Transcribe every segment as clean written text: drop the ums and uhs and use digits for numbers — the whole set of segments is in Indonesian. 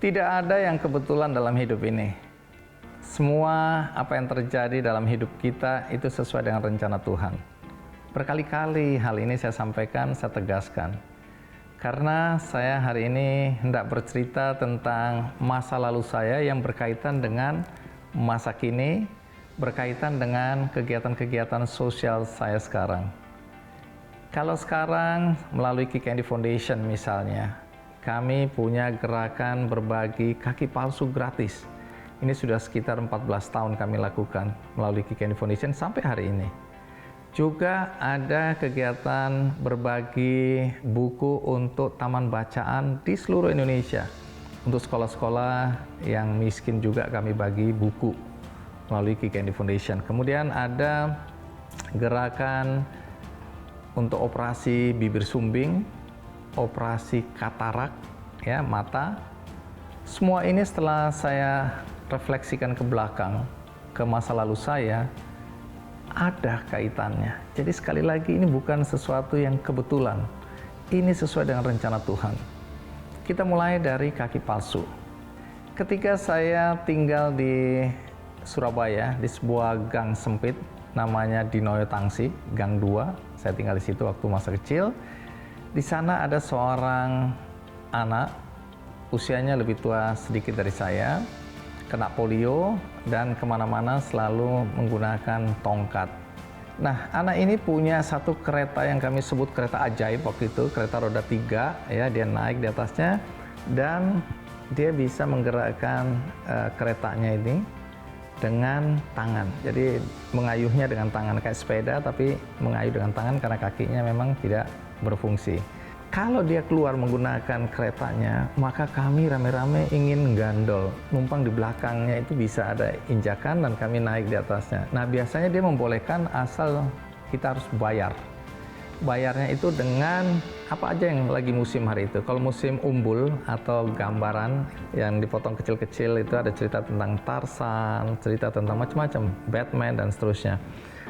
Tidak ada yang kebetulan dalam hidup ini. Semua apa yang terjadi dalam hidup kita itu sesuai dengan rencana Tuhan. Berkali-kali hal ini saya sampaikan, saya tegaskan. Karena saya hari ini hendak bercerita tentang masa lalu saya yang berkaitan dengan masa kini, berkaitan dengan kegiatan-kegiatan sosial saya sekarang. Kalau sekarang melalui Key Candy Foundation misalnya, kami punya gerakan berbagi kaki palsu gratis. Ini sudah sekitar 14 tahun kami lakukan melalui Key Candy Foundation sampai hari ini. Juga ada kegiatan berbagi buku untuk taman bacaan di seluruh Indonesia. Untuk sekolah-sekolah yang miskin juga kami bagi buku melalui Key Candy Foundation. Kemudian ada gerakan untuk operasi bibir sumbing, operasi katarak, ya, mata. Semua ini setelah saya refleksikan ke belakang, ke masa lalu saya, ada kaitannya. Jadi sekali lagi ini bukan sesuatu yang kebetulan. Ini sesuai dengan rencana Tuhan. Kita mulai dari kaki palsu. Ketika saya tinggal di Surabaya, di sebuah gang sempit, namanya Dinoyo Tangsi, Gang 2. Saya tinggal di situ waktu masa kecil. Di sana ada seorang anak, usianya lebih tua sedikit dari saya, kena polio dan kemana-mana selalu menggunakan tongkat. Nah, anak ini punya satu kereta yang kami sebut kereta ajaib waktu itu, kereta roda 3, ya, dia naik di atasnya dan dia bisa menggerakkan keretanya ini dengan tangan. Jadi mengayuhnya dengan tangan kayak sepeda, tapi mengayuh dengan tangan karena kakinya memang tidak berfungsi. Kalau dia keluar menggunakan keretanya, maka kami rame-rame ingin gandol. Numpang di belakangnya itu bisa ada injakan dan kami naik di atasnya. Nah, biasanya dia membolehkan asal kita harus bayar. Bayarnya itu dengan apa aja yang lagi musim hari itu. Kalau musim umbul atau gambaran yang dipotong kecil-kecil itu ada cerita tentang Tarzan, cerita tentang macam-macam, Batman dan seterusnya.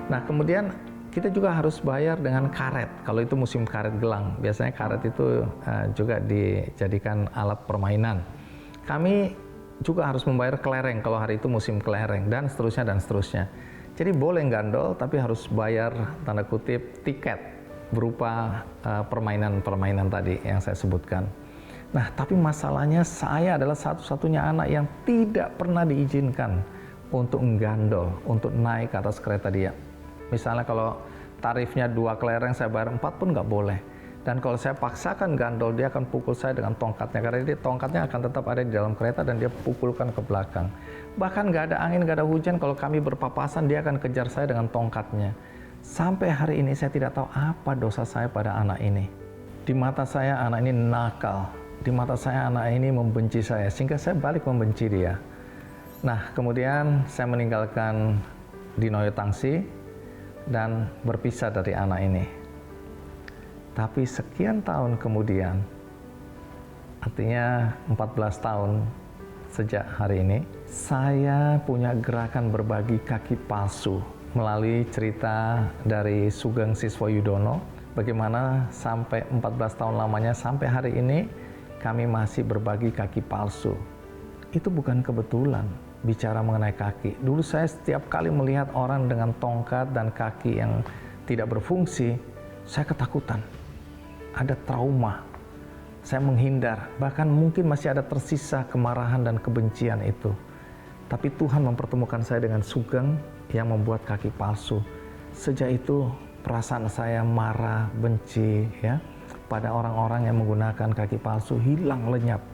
Nah, kemudian kita juga harus bayar dengan karet. Kalau itu musim karet gelang, biasanya karet itu juga dijadikan alat permainan. Kami juga harus membayar kelereng kalau hari itu musim kelereng dan seterusnya dan seterusnya. Jadi boleh gandol tapi harus bayar tanda kutip tiket berupa permainan-permainan tadi yang saya sebutkan. Nah, tapi masalahnya saya adalah satu-satunya anak yang tidak pernah diizinkan untuk menggandol, untuk naik ke atas kereta dia. Misalnya kalau tarifnya 2 kelereng saya bayar 4 pun nggak boleh. Dan kalau saya paksakan gandol, dia akan pukul saya dengan tongkatnya, karena tongkatnya akan tetap ada di dalam kereta dan dia pukulkan ke belakang. Bahkan nggak ada angin, nggak ada hujan, kalau kami berpapasan dia akan kejar saya dengan tongkatnya. Sampai hari ini saya tidak tahu apa dosa saya pada anak ini. Di mata saya anak ini nakal, di mata saya anak ini membenci saya, sehingga saya balik membenci dia. Nah, kemudian saya meninggalkan Dinoyo Tangsi dan berpisah dari anak ini. Tapi sekian tahun kemudian, artinya 14 tahun sejak hari ini, saya punya gerakan berbagi kaki palsu melalui cerita dari Sugeng Siswoyudono, bagaimana sampai 14 tahun lamanya sampai hari ini kami masih berbagi kaki palsu. Itu bukan kebetulan. Bicara mengenai kaki, dulu saya setiap kali melihat orang dengan tongkat dan kaki yang tidak berfungsi, saya ketakutan, ada trauma, saya menghindar, bahkan mungkin masih ada tersisa kemarahan dan kebencian itu. Tapi Tuhan mempertemukan saya dengan Sugeng yang membuat kaki palsu. Sejak itu perasaan saya marah, benci, ya, pada orang-orang yang menggunakan kaki palsu hilang lenyap.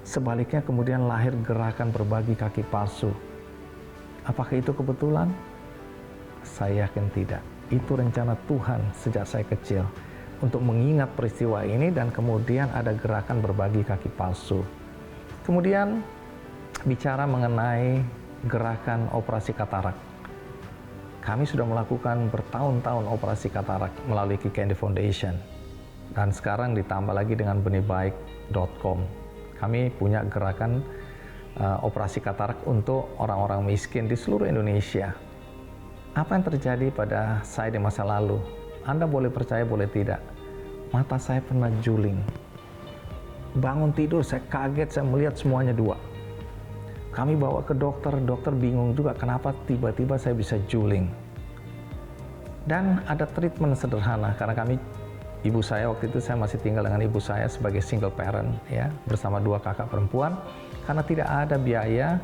Sebaliknya kemudian lahir gerakan berbagi kaki palsu. Apakah itu kebetulan? Saya yakin tidak. Itu rencana Tuhan sejak saya kecil untuk mengingat peristiwa ini dan kemudian ada gerakan berbagi kaki palsu. Kemudian bicara mengenai gerakan operasi katarak. Kami sudah melakukan bertahun-tahun operasi katarak melalui Key Candy Foundation. Dan sekarang ditambah lagi dengan benihbaik.com. Kami punya gerakan operasi katarak untuk orang-orang miskin di seluruh Indonesia. Apa yang terjadi pada saya di masa lalu? Anda boleh percaya, boleh tidak. Mata saya pernah juling. bangun tidur saya kaget, saya melihat semuanya 2. Kami bawa ke dokter, dokter bingung juga kenapa tiba-tiba saya bisa juling. Dan ada treatment sederhana, karena ibu saya waktu itu saya masih tinggal dengan ibu saya sebagai single parent ya, bersama 2 kakak perempuan. Karena tidak ada biaya,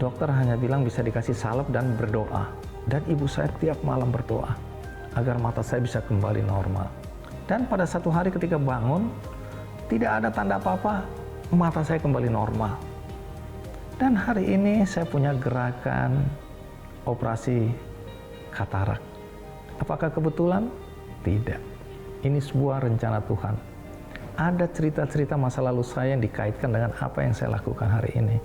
dokter hanya bilang bisa dikasih salep dan berdoa. Dan ibu saya tiap malam berdoa agar mata saya bisa kembali normal. Dan pada satu hari ketika bangun, tidak ada tanda apa-apa, mata saya kembali normal. Dan hari ini saya punya gerakan operasi katarak. Apakah kebetulan? Tidak. Ini sebuah rencana Tuhan. Ada cerita-cerita masa lalu saya yang dikaitkan dengan apa yang saya lakukan hari ini.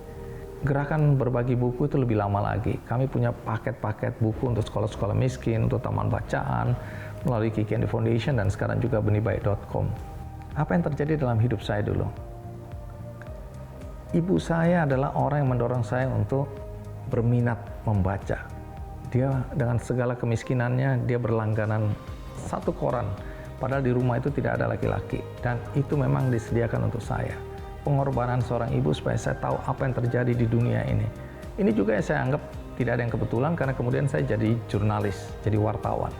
Gerakan berbagi buku itu lebih lama lagi. Kami punya paket-paket buku untuk sekolah-sekolah miskin, untuk taman bacaan, melalui Kiki and the Foundation, dan sekarang juga benihbaik.com. Apa yang terjadi dalam hidup saya dulu? Ibu saya adalah orang yang mendorong saya untuk berminat membaca. Dia dengan segala kemiskinannya, dia berlangganan 1 koran. Padahal di rumah itu tidak ada laki-laki. Dan itu memang disediakan untuk saya. Pengorbanan seorang ibu supaya saya tahu apa yang terjadi di dunia ini. Ini juga yang saya anggap tidak ada yang kebetulan, karena kemudian saya jadi jurnalis, jadi wartawan.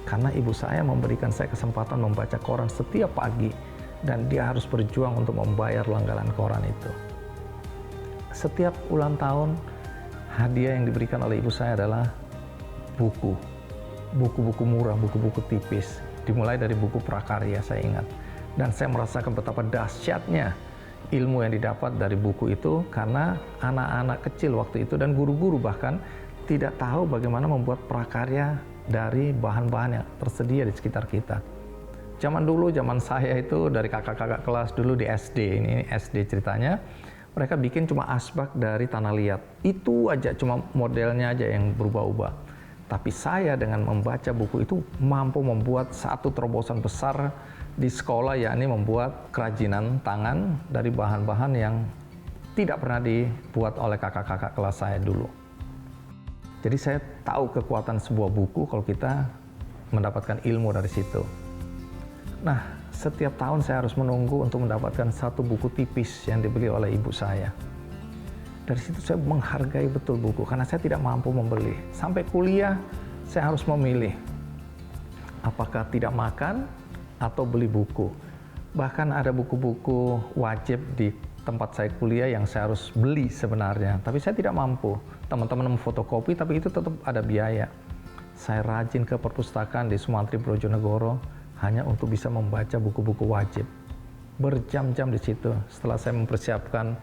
Karena ibu saya memberikan saya kesempatan membaca koran setiap pagi. Dan dia harus berjuang untuk membayar langganan koran itu. Setiap ulang tahun, hadiah yang diberikan oleh ibu saya adalah buku. Buku-buku murah, buku-buku tipis. Dimulai dari buku prakarya, saya ingat. Dan saya merasakan betapa dahsyatnya ilmu yang didapat dari buku itu, karena anak-anak kecil waktu itu dan guru-guru bahkan tidak tahu bagaimana membuat prakarya dari bahan-bahan yang tersedia di sekitar kita. Zaman dulu, zaman saya itu dari kakak-kakak kelas dulu di SD, ini SD ceritanya, mereka bikin cuma asbak dari tanah liat. Itu aja, cuma modelnya aja yang berubah-ubah. Tapi saya dengan membaca buku itu mampu membuat satu terobosan besar di sekolah, yakni membuat kerajinan tangan dari bahan-bahan yang tidak pernah dibuat oleh kakak-kakak kelas saya dulu. Jadi saya tahu kekuatan sebuah buku kalau kita mendapatkan ilmu dari situ. Nah, setiap tahun saya harus menunggu untuk mendapatkan 1 buku tipis yang dibeli oleh ibu saya. Dari situ saya menghargai betul buku, karena saya tidak mampu membeli. Sampai kuliah, saya harus memilih apakah tidak makan atau beli buku. Bahkan ada buku-buku wajib di tempat saya kuliah yang saya harus beli sebenarnya, tapi saya tidak mampu. Teman-teman memfotokopi, tapi itu tetap ada biaya. Saya rajin ke perpustakaan di Sumantri Brojonegoro hanya untuk bisa membaca buku-buku wajib. Berjam-jam di situ. Setelah saya mempersiapkan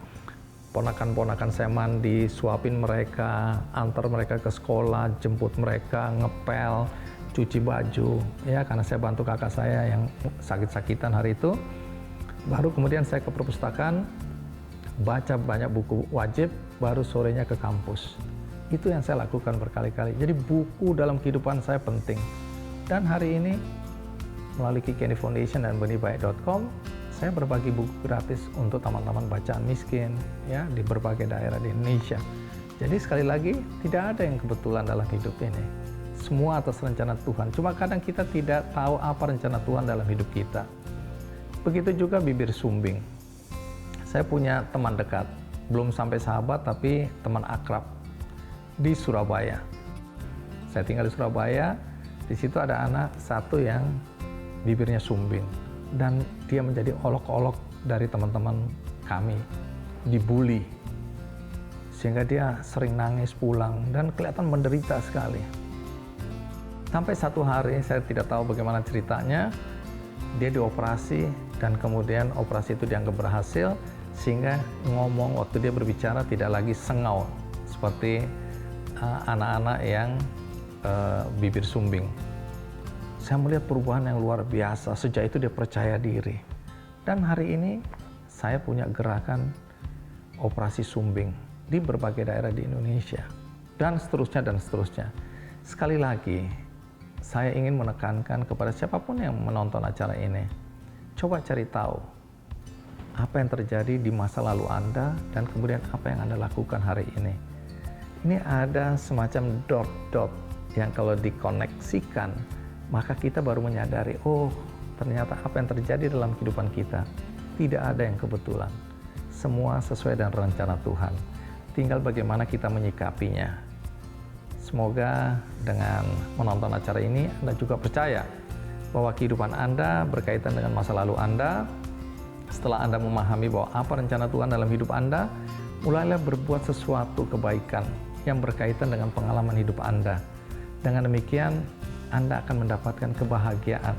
ponakan-ponakan saya mandi, suapin mereka, antar mereka ke sekolah, jemput mereka, ngepel, cuci baju, ya, karena saya bantu kakak saya yang sakit-sakitan hari itu. Baru kemudian saya ke perpustakaan, baca banyak buku wajib, baru sorenya ke kampus. Itu yang saya lakukan berkali-kali. Jadi buku dalam kehidupan saya penting. Dan hari ini melalui Kiki and the Foundation dan benihbaik.com, saya berbagi buku gratis untuk teman-teman bacaan miskin ya di berbagai daerah di Indonesia. Jadi sekali lagi, tidak ada yang kebetulan dalam hidup ini. Semua atas rencana Tuhan. Cuma kadang kita tidak tahu apa rencana Tuhan dalam hidup kita. Begitu juga bibir sumbing. Saya punya teman dekat, belum sampai sahabat tapi teman akrab di Surabaya. Saya tinggal di Surabaya, di situ ada anak satu yang bibirnya sumbing, dan dia menjadi olok-olok dari teman-teman kami, dibully, sehingga dia sering nangis pulang dan kelihatan menderita sekali. Sampai satu hari, saya tidak tahu bagaimana ceritanya, dia dioperasi dan kemudian operasi itu dianggap berhasil, sehingga ngomong waktu dia berbicara tidak lagi sengau seperti anak-anak yang bibir sumbing. Saya melihat perubahan yang luar biasa. Sejak itu dia percaya diri. Dan hari ini saya punya gerakan operasi sumbing di berbagai daerah di Indonesia. Dan seterusnya dan seterusnya. Sekali lagi, saya ingin menekankan kepada siapapun yang menonton acara ini. Coba cari tahu apa yang terjadi di masa lalu Anda dan kemudian apa yang Anda lakukan hari ini. Ini ada semacam dot-dot yang kalau dikoneksikan, maka kita baru menyadari, oh ternyata apa yang terjadi dalam kehidupan kita. Tidak ada yang kebetulan. Semua sesuai dengan rencana Tuhan. Tinggal bagaimana kita menyikapinya. Semoga dengan menonton acara ini Anda juga percaya bahwa kehidupan Anda berkaitan dengan masa lalu Anda. Setelah Anda memahami bahwa apa rencana Tuhan dalam hidup Anda, mulailah berbuat sesuatu kebaikan yang berkaitan dengan pengalaman hidup Anda. Dengan demikian, Anda akan mendapatkan kebahagiaan.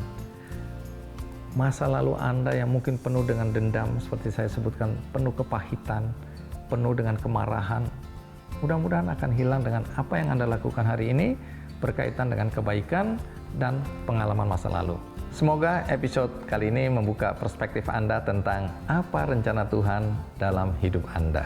Masa lalu Anda yang mungkin penuh dengan dendam, seperti saya sebutkan, penuh kepahitan, penuh dengan kemarahan, mudah-mudahan akan hilang dengan apa yang Anda lakukan hari ini berkaitan dengan kebaikan dan pengalaman masa lalu. Semoga episode kali ini membuka perspektif Anda tentang apa rencana Tuhan dalam hidup Anda.